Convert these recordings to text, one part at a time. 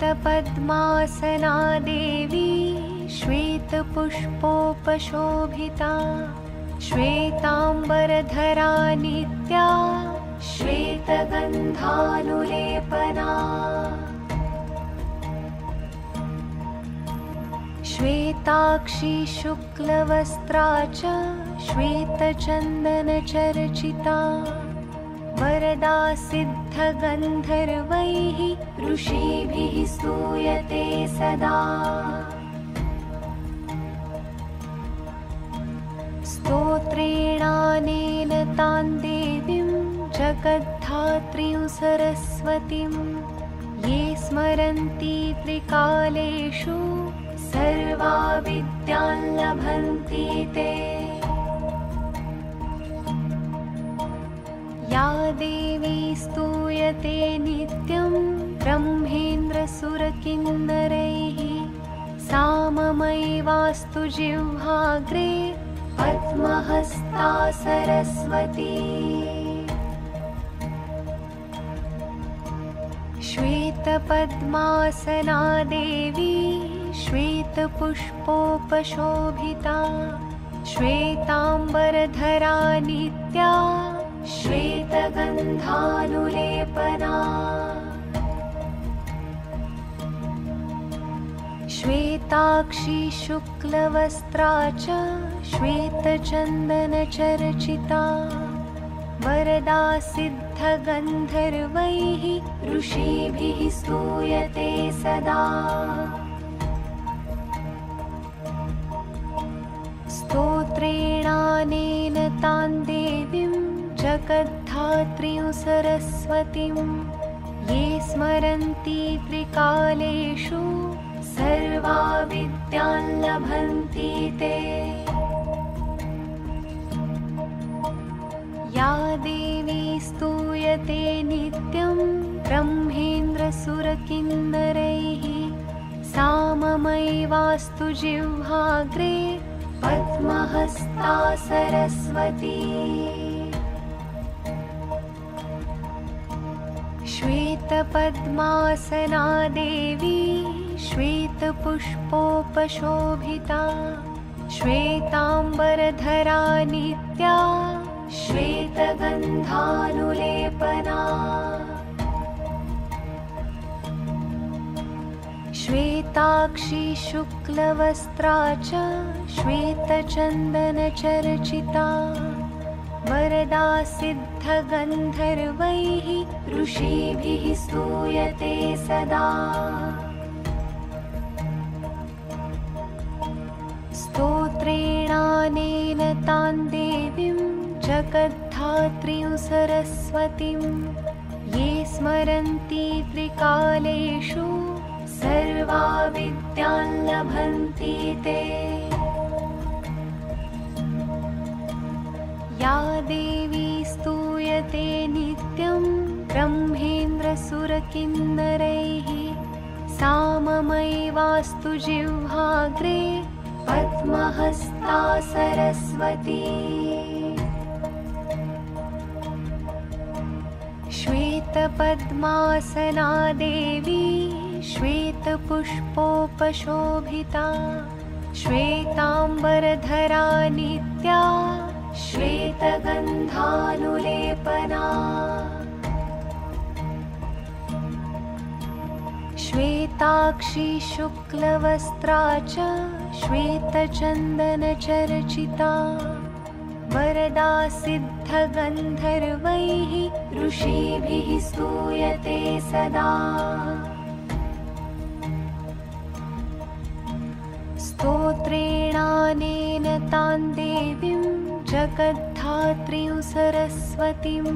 श्वेतपद्मासना देवी श्वेतपुष्पोपशोभिता श्वेताम्बरधरा नित्या श्वेतगन्धानुलेपना श्वेताक्षी शुक्लवस्त्रा च श्वेतचन्दनचर्चिता वरदा सिद्धगन्धर्वैः ऋषिभिः स्तूयते सदा स्तोत्रेणानेन तां देवीं जगद्धात्रीं सरस्वतीं ये स्मरन्ति त्रिकालेषु सर्वा विद्यां लभन्ति ते या देवी स्तूयते नित्यं ब्रह्मेन्द्रसुरकिन्नरैः सा ममैवास्तु जिह्वाग्रे पद्महस्ता सरस्वती श्वेतपद्मासना देवी श्वेतपुष्पोपशोभिता श्वेताम्बरधरा नित्या श्वेतगन्धानुलेपना श्वेताक्षी शुक्लवस्त्रा च श्वेतचन्दनचर्चिता वरदा सिद्धगन्धर्वैः ऋषिभिः स्तूयते सदा स्तोत्रेणानेन तां देवीं जगद्धात्रीं सरस्वतीं ये स्मरन्ति त्रिकालेषु सर्वा विद्यां लभन्ति ते या देवी स्तूयते नित्यं ब्रह्मेन्द्रसुरकिन्नरैः सा ममैवास्तु जिह्वाग्रे पद्महस्ता सरस्वती श्वेतपद्मासना देवी श्वेतपुष्पोपशोभिता श्वेताम्बरधरा नित्या श्वेतगन्धानुलेपना श्वेताक्षी शुक्लवस्त्रा च श्वेतचन्दनचर्चिता वरदा सिद्धगन्धर्वैः ऋषिभिः स्तूयते सदा स्तोत्रेणानेन तां देवीं जगद्धात्रीं सरस्वतीं ये स्मरन्ति त्रिकालेषु सर्वा विद्यां लभन्ति ते या देवी स्तूयते नित्यं ब्रह्मेन्द्रसुरकिन्नरैः सा ममैवास्तु जिह्वाग्रे पद्महस्ता सरस्वती श्वेतपद्मासना देवी श्वेतपुष्पोपशोभिता श्वेताम्बरधरा नित्या श्वेतगन्धानुलेपना श्वेताक्षी शुक्लवस्त्रा च श्वेतचन्दनचर्चिता वरदा सिद्धगन्धर्वैः ऋषिभिः स्तूयते सदा स्तोत्रेणानेन तां देवीं जगद्धात्रीं सरस्वतीं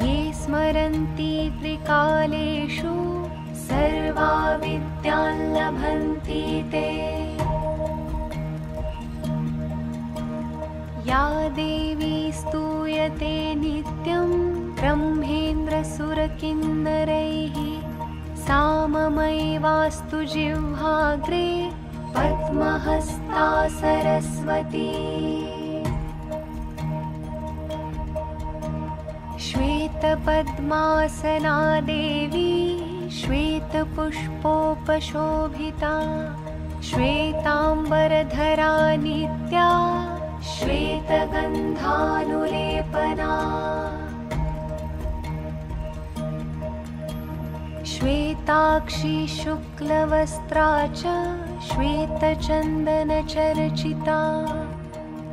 ये स्मरन्ति त्रिकालेषु सर्वा विद्यां लभन्ति ते या देवी स्तूयते नित्यं ब्रह्मेन्द्रसुरकिन्नरैः सा ममैवास्तु जिह्वाग्रे पद्महस्ता सरस्वती श्वेतपद्मासना देवी श्वेतपुष्पोपशोभिता श्वेताम्बरधरा नित्या श्वेतगन्धानुलेपना श्वेताक्षी शुक्लवस्त्रा च श्वेतचन्दनचर्चिता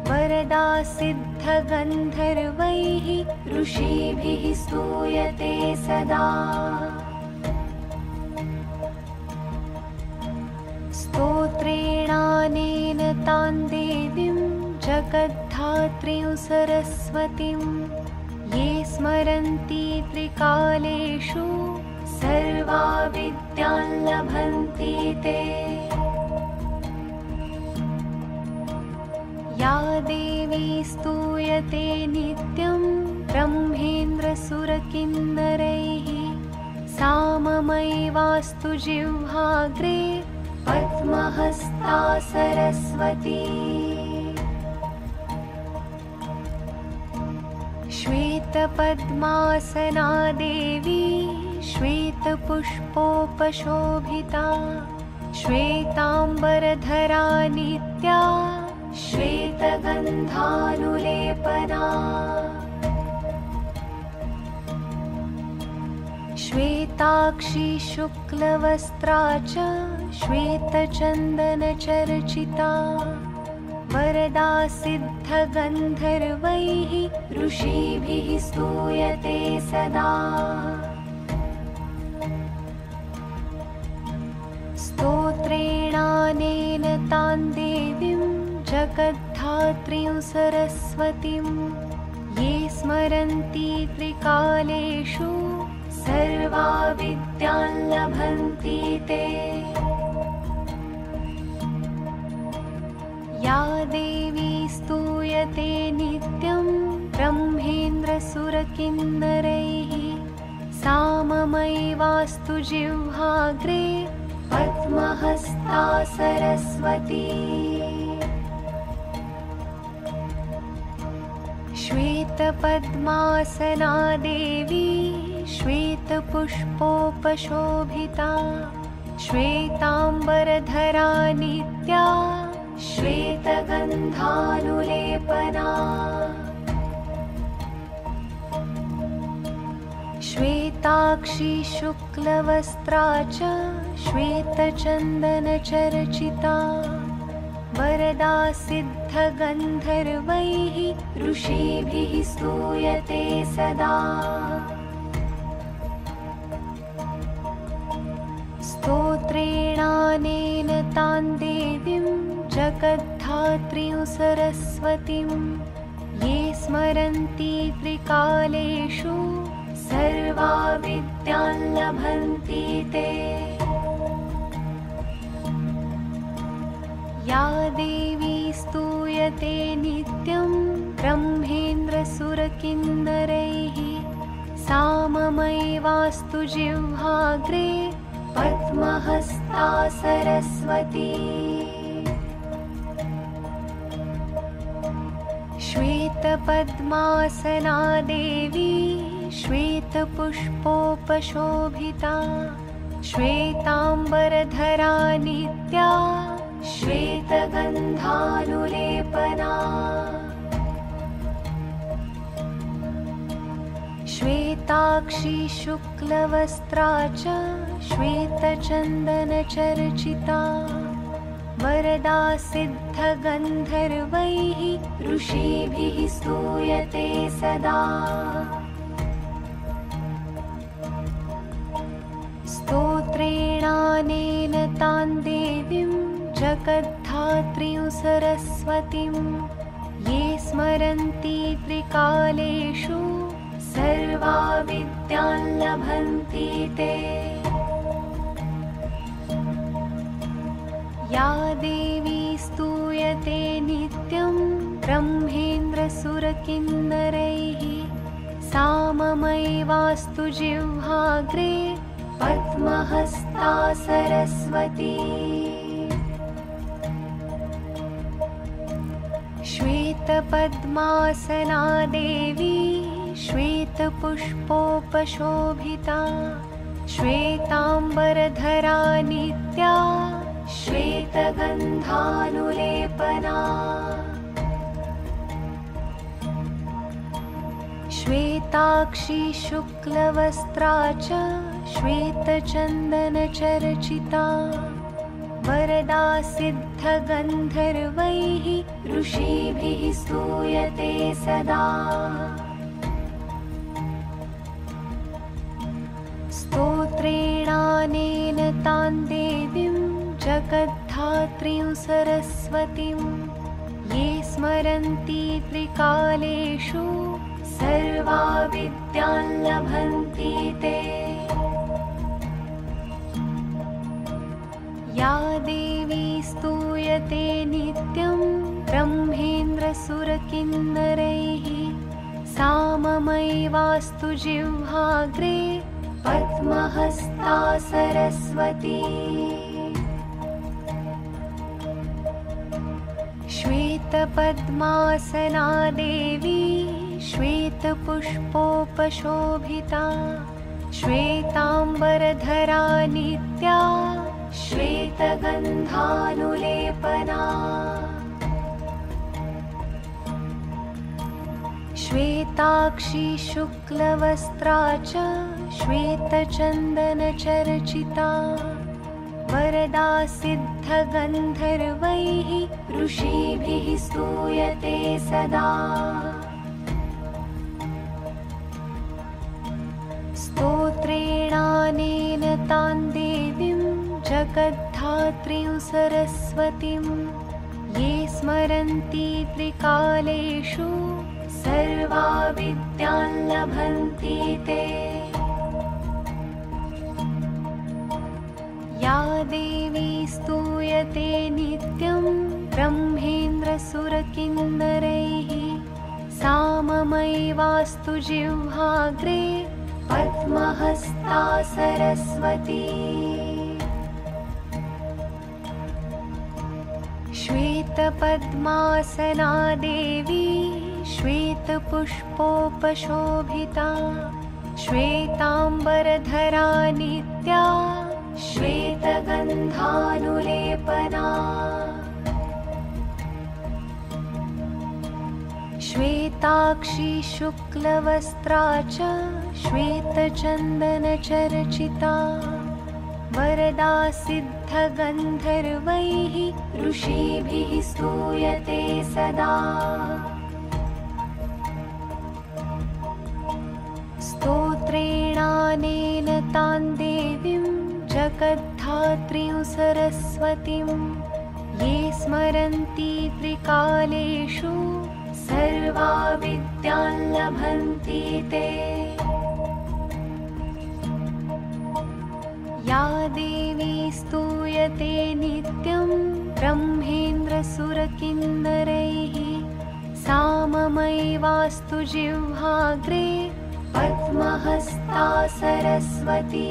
वरदा सिद्धगन्धर्वैः ऋषिभिः स्तूयते सदा स्तोत्रेणानेन तां देवीं जगद्धात्रीं सरस्वतीं ये स्मरन्ति त्रिकालेषु सर्वा विद्यां लभन्ति ते या देवी स्तूयते नित्यं ब्रह्मेन्द्रसुरकिन्नरैः सा ममैवास्तु जिह्वाग्रे पद्महस्ता सरस्वती श्वेतपद्मासना देवी श्वेतपुष्पोपशोभिता श्वेताम्बरधरा नित्या श्वेतगन्धानुलेपना श्वेताक्षी शुक्लवस्त्रा च श्वेतचन्दनचर्चिता वरदा सिद्धगन्धर्वैः ऋषिभिः स्तूयते सदा स्तोत्रेणानेन तां देवीं जगद्धात्रीं सरस्वतीं ये स्मरन्ति त्रिकालेषु सर्वा विद्यां लभन्ति ते या देवी स्तूयते नित्यं ब्रह्मेन्द्रसुरकिन्नरैः सा ममैवास्तु जिह्वाग्रे पद्महस्ता सरस्वती श्वेतपद्मासना देवी श्वेतपुष्पोपशोभिता श्वेताम्बरधरा नित्या श्वेतगन्धानुलेपना श्वेताक्षी शुक्लवस्त्रा च श्वेतचन्दनचर्चिता वरदा सिद्धगन्धर्वैः ऋषिभिः स्तूयते सदा स्तोत्रेणानेन तां देवीं जगद्धात्रीं सरस्वतीं ये स्मरन्ति त्रिकालेषु सर्वा विद्यां लभन्ति ते या देवी स्तूयते नित्यं ब्रह्मेन्द्रसुरकिन्नरैः सा ममैवास्तु जिह्वाग्रे पद्महस्ता सरस्वती श्वेतपद्मासना देवी श्वेतपुष्पोपशोभिता श्वेताम्बरधरा नित्या श्वेतगन्धानुलेपना श्वेताक्षी शुक्लवस्त्रा च श्वेतचन्दनचर्चिता वरदा सिद्धगन्धर्वैः ऋषिभिः स्तूयते सदा स्तोत्रेणानेन तां देवीं जगद्धात्रीं सरस्वतीं ये स्मरन्ति त्रिकालेषु सर्वा विद्यां लभन्ति ते या देवी स्तूयते नित्यं ब्रह्मेन्द्रसुरकिन्नरैः सा ममैवास्तु जिह्वाग्रे पद्महस्ता सरस्वती श्वेतपद्मासना देवी श्वेतपुष्पोपशोभिता श्वेतांबरधरा नित्या श्वेतगन्धानुलेपना श्वेताक्षी शुक्लवस्त्रा च श्वेतचन्दनचर्चिता वरदा सिद्धगन्धर्वैः ऋषिभिः स्तूयते सदा स्तोत्रेणानेन तां देवीं जगद्धात्रीं सरस्वतीं ये स्मरन्ति त्रिकालेषु सर्वा विद्यां लभन्ति ते या देवी स्तूयते नित्यं ब्रह्मेन्द्रसुरकिन्नरैः सा ममैवास्तु जिह्वाग्रे पद्महस्ता सरस्वती श्वेतपद्मासना देवी श्वेतपुष्पोपशोभिता श्वेतांबरधरा नित्या श्वेतगन्धानुलेपना श्वेताक्षी शुक्लवस्त्रा च श्वेतचन्दनचर्चिता वरदा सिद्धगन्धर्वैः ऋषिभिः स्तूयते सदा स्तोत्रेणानेन तां देवीं जगद्धात्रीं सरस्वतीं ये स्मरन्ति त्रिकालेषु सर्वा विद्यां लभन्ति ते या देवी स्तूयते नित्यं ब्रह्मेन्द्रसुरकिन्नरैः सा ममैवास्तु जिह्वाग्रे पद्महस्ता सरस्वती श्वेतपद्मासना देवी श्वेतपुष्पोपशोभिता श्वेतांबरधरा नित्या श्वेतगन्धानुलेपना श्वेताक्षी शुक्लवस्त्रा च श्वेतचन्दनचर्चिता वरदा सिद्धगन्धर्वैः ऋषिभिः स्तूयते सदा स्तोत्रेणानेन तां देवीं जगद्धात्रीं सरस्वतीं ये स्मरन्ति त्रिकालेषु सर्वा विद्यां लभन्ति ते या देवी स्तूयते नित्यं ब्रह्मेन्द्रसुरकिन्नरैः सा ममैवास्तु जिह्वाग्रे पद्महस्ता सरस्वती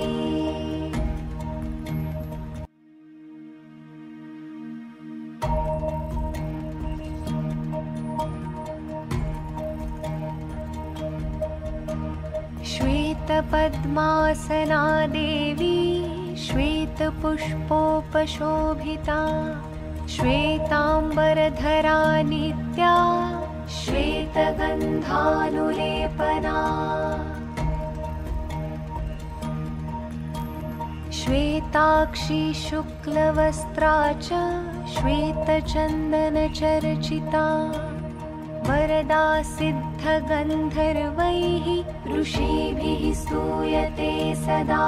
श्वेतपद्मासना देवी श्वेतपुष्पोपशोभिता श्वेतांबरधरा नित्या श्वेतगन्धानुलेपना श्वेताक्षी शुक्लवस्त्रा च श्वेतचन्दनचर्चिता वरदा सिद्धगन्धर्वैः ऋषिभिः स्तूयते सदा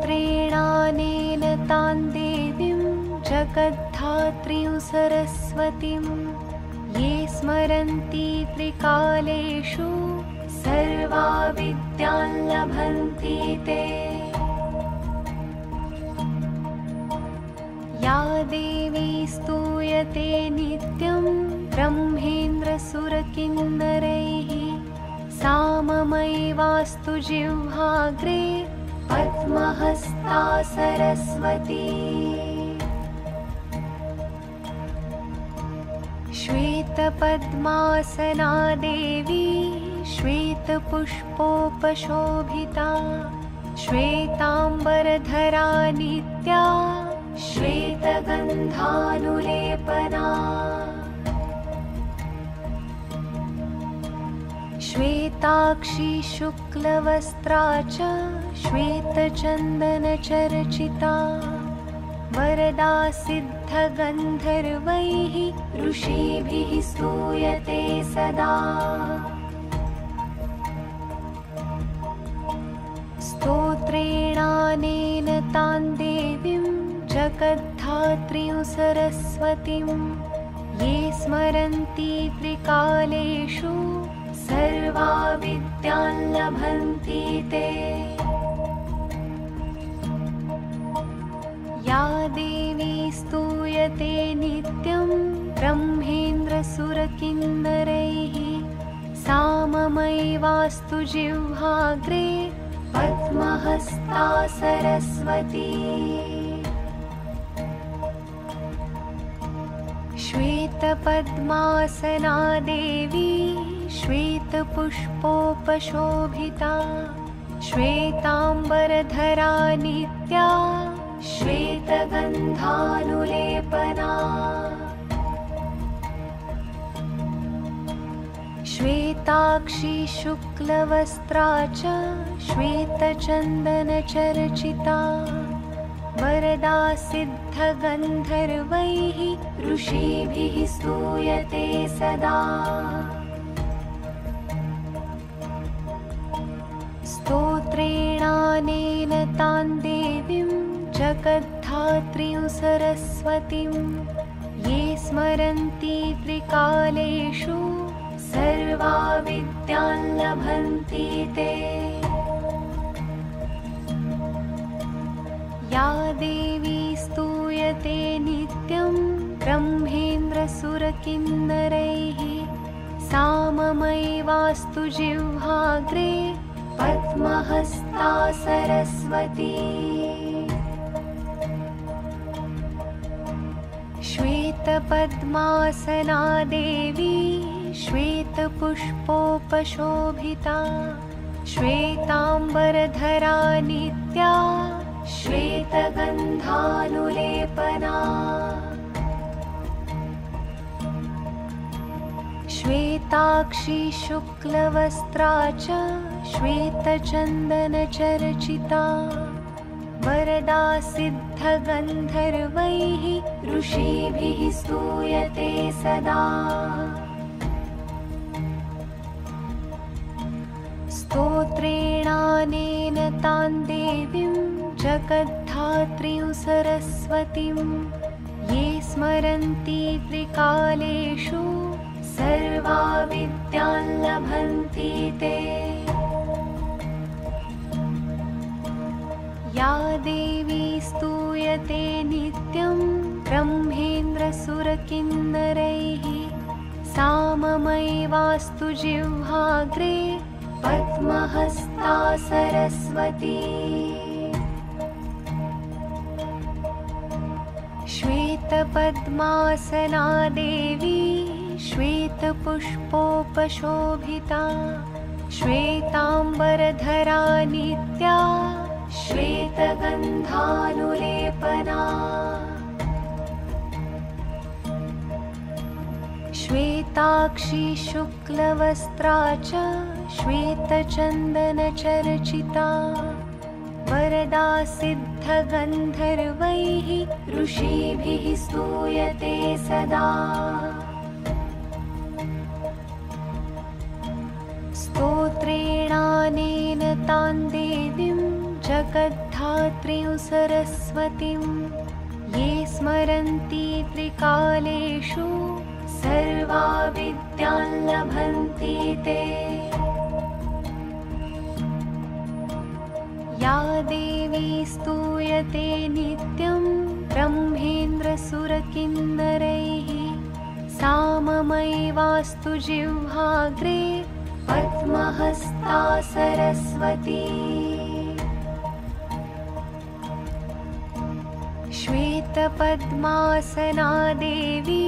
स्तोत्रेणानेन तां देवीं जगद्धात्रीं सरस्वतीं ये स्मरन्ति त्रिकालेषु सर्वा विद्यां लभन्ति ते या देवी स्तूयते नित्यं ब्रह्मेन्द्रसुरकिन्नरैः सा ममैवास्तु जिह्वाग्रे पद्महस्ता सरस्वती श्वेतपद्मासना देवी श्वेतपुष्पोपशोभिता श्वेताम्बरधरा नित्या श्वेतगन्धानुलेपना श्वेताक्षी शुक्लवस्त्रा च श्वेतचन्दनचर्चिता वरदा सिद्धगन्धर्वैः ऋषिभिः स्तूयते सदा स्तोत्रेणानेन तां देवीं जगद्धात्रीं सरस्वतीं ये स्मरन्ति त्रिकालेषु सर्वा विद्यान् लभन्ति ते या देवी स्तूयते नित्यं ब्रह्मेन्द्रसुरकिन्नरैः सा ममैवास्तु जिह्वाग्रे पद्महस्ता सरस्वती श्वेतपद्मासना देवी श्वेतपुष्पोपशोभिता श्वेताम्बरधरा नित्या श्वेतगन्धानुलेपना श्वेताक्षी शुक्लवस्त्रा च श्वेतचन्दनचर्चिता वरदा सिद्धगन्धर्वैः ऋषिभिः स्तूयते सदा स्तोत्रेणानेन तां देवीं जगद्धात्रीं सरस्वतीं ये स्मरन्ति त्रिकालेषु सर्वा विद्यान् लभन्ति ते या देवी स्तूयते नित्यं ब्रह्मेन्द्रसुरकिन्नरैः सा ममैवास्तु जिह्वाग्रे पद्महस्ता सरस्वती श्वेतपद्मासना देवी श्वेतपुष्पोपशोभिता श्वेताम्बरधरा नित्या श्वेतगन्धानुलेपना श्वेताक्षी शुक्लवस्त्रा च श्वेतचन्दनचर्चिता वरदा सिद्धगन्धर्वैः ऋषिभिः स्तूयते सदा स्तोत्रेणानेन तां देवीं जगद्धात्रीं सरस्वतीं ये स्मरन्ति त्रिकालेषु सर्वा विद्यान् लभन्ति ते या देवी स्तूयते नित्यं ब्रह्मेन्द्रसुरकिन्नरैः सा ममैवास्तु जिह्वाग्रे पद्महस्ता सरस्वती श्वेतपद्मासना देवी श्वेतपुष्पोपशोभिता श्वेताम्बरधरा नित्या श्वेतगन्धानुलेपना श्वेताक्षी शुक्लवस्त्रा च श्वेतचन्दनचर्चिता वरदा सिद्धगन्धर्वैः ऋषिभिः स्तूयते सदा स्तोत्रेणानेन तां देवीं जगद्धात्रीं सरस्वतीं ये स्मरन्ति त्रिकालेषु सर्वा विद्यान् लभन्ति ते या देवी स्तूयते नित्यं ब्रह्मेन्द्रसुरकिन्नरैः सा ममैवास्तु जिह्वाग्रे पद्महस्ता सरस्वती श्वेतपद्मासना देवी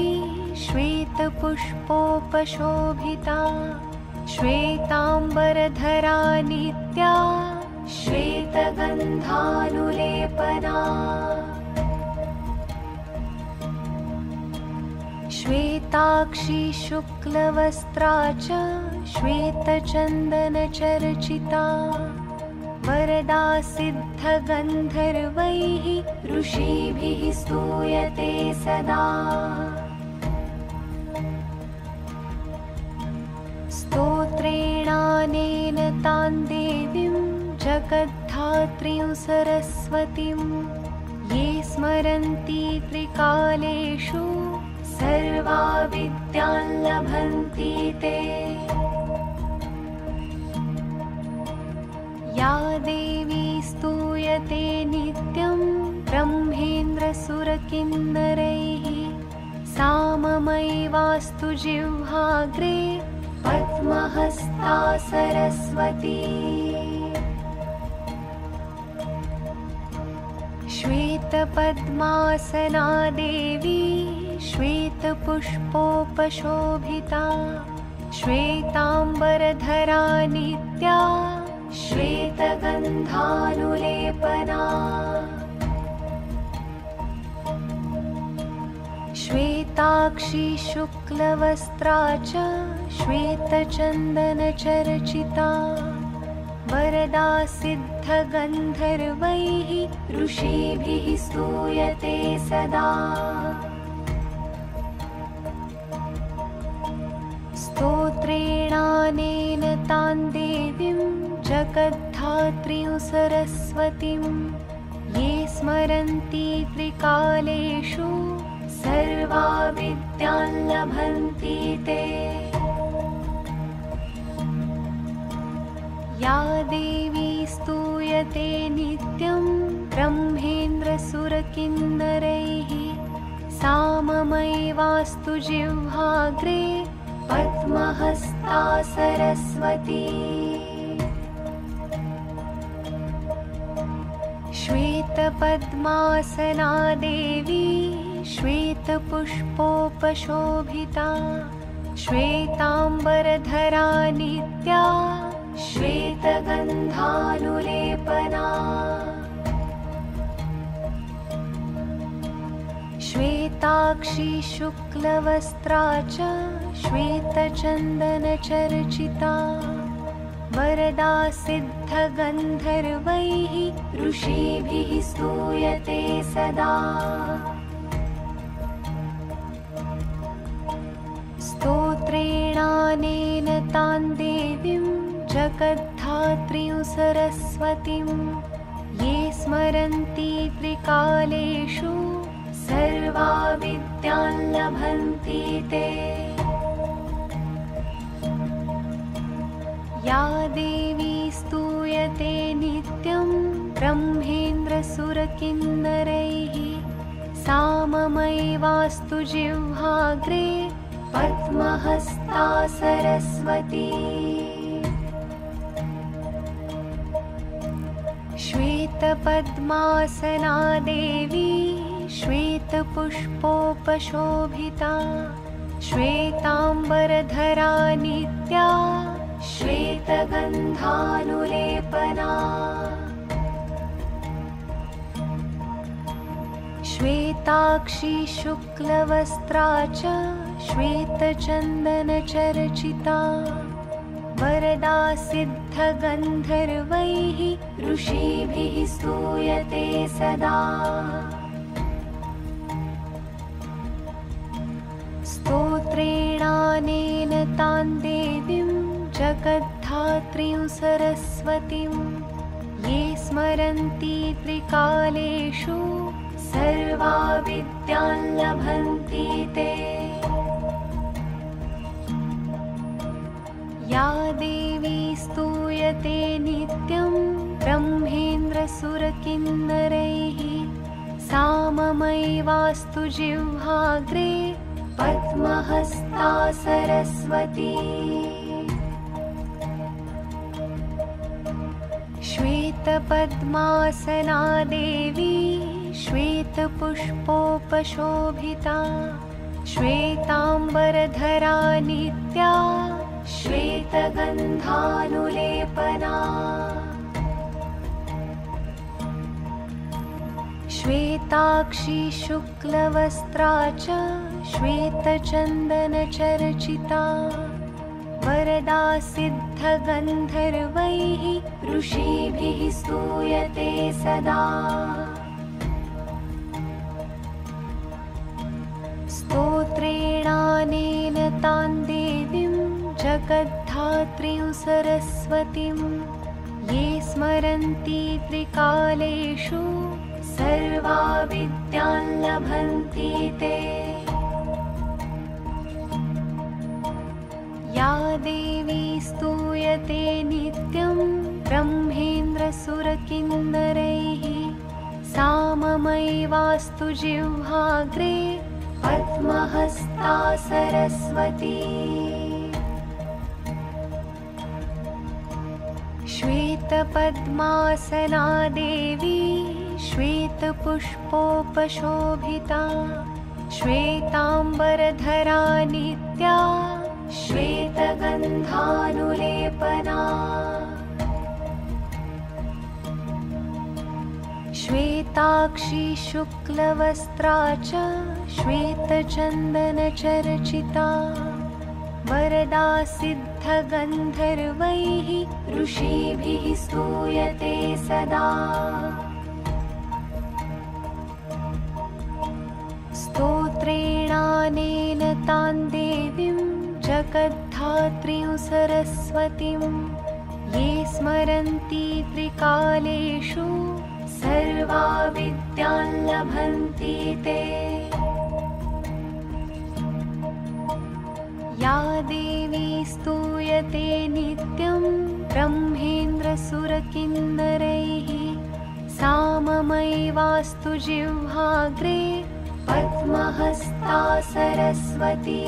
श्वेतपुष्पोपशोभिता श्वेतांबरधरा नित्या श्वेतगन्धानुलेपना श्वेताक्षी शुक्लवस्त्रा च श्वेतचन्दनचर्चिता वरदा सिद्धगन्धर्वैः ऋषिभिः स्तूयते सदा स्तोत्रेणानेन तां देवीं जगद्धात्रीं सरस्वतीं ये स्मरन्ति त्रिकालेषु सर्वा विद्यां लभन्ति ते। या देवी स्तूयते नित्यं ब्रह्मेन्द्रसुरकिन्नरैः सा ममैवास्तु जिह्वाग्रे पद्महस्ता सरस्वती। श्वेतपद्मासना देवी श्वेतपुष्पोपशोभिता श्वेतांबरधरा नित्या श्वेतगन्धानुलेपना श्वेताक्षी शुक्लवस्त्रा च श्वेतचन्दनचर्चिता वरदा सिद्धगन्धर्वैः ऋषिभिः स्तूयते सदा स्तोत्रेणानेन तां देवीं जगद्धात्रीं सरस्वतीं ये स्मरन्ति त्रिकालेषु सर्वा विद्यां लभन्ति ते। या देवी स्तूयते नित्यं ब्रह्मेन्द्रसुरकिन्नरैः सा ममैवास्तु जिह्वाग्रे पद्महस्ता सरस्वती। श्वेतपद्मासना देवी श्वेतपुष्पोपशोभिता श्वेतांबरधरा नित्या श्वेतगन्धानुलेपना श्वेताक्षी शुक्लवस्त्रा च श्वेतचन्दनचर्चिता वरदा सिद्धगन्धर्वैः ऋषिभिः स्तूयते सदा स्तोत्रेणानेन तां देवीं जगद्धात्रीं सरस्वतीं ये स्मरन्ति त्रिकालेषु सर्वा विद्यां लभन्ति ते। या देवी स्तूयते नित्यं ब्रह्मेन्द्रसुरकिन्नरैः सा ममैवास्तु जिह्वाग्रे पद्महस्ता सरस्वती। श्वेतपद्मासना देवी श्वेतपुष्पोपशोभिता श्वेतांबरधरा नित्या श्वेतगन्धानुलेपना श्वेताक्षी शुक्लवस्त्रा च श्वेतचन्दनचर्चिता वरदा सिद्धगन्धर्वैः ऋषिभिः स्तूयते सदा स्तोत्रेणानेन तां देवीं जगद्धात्रीं सरस्वतीं ये स्मरन्ति त्रिकालेषु सर्वा विद्यां लभन्ति ते। या देवी स्तूयते नित्यं ब्रह्मेन्द्रसुरकिन्नरैः सा ममैवास्तु जिह्वाग्रे पद्महस्ता सरस्वती। श्वेतपद्मासना देवी श्वेतपुष्पोपशोभिता श्वेतांबरधरा नित्या श्वेतगन्धानुलेपना श्वेताक्षी शुक्लवस्त्रा च श्वेतचन्दनचर्चिता वरदा सिद्धगन्धर्वैः ऋषिभिः स्तूयते सदा स्तोत्रेणानेन तां देवीं जगद्धात्रीं सरस्वतीं ये स्मरन्ति त्रिकालेषु सर्वा विद्यां लभन्ति ते या देवी स्तूयते नित्यं ब्रह्मेन्द्रसुरकिन्नरैः सा ममैवास्तु जिह्वाग्रे पद्महस्ता सरस्वती श्वेतपद्मासना देवी श्वेतपुष्पोपशोभिता श्वेताम्बरधरा नित्या श्वेतगन्धानुलेपना श्वेताक्षी शुक्लवस्त्रा च श्वेतचन्दनचर्चिता वरदा सिद्धगन्धर्वैः ऋषिभिः स्तूयते सदा स्तोत्रेणानेन तां देवीं जगद्धात्रीं सरस्वतीं ये स्मरन्ति त्रिकालेषु सर्वा विद्यां लभन्ति ते या देवी स्तूयते नित्यं ब्रह्मेन्द्रसुरकिन्नरैः सा ममैवास्तु जिह्वाग्रे पद्महस्ता सरस्वती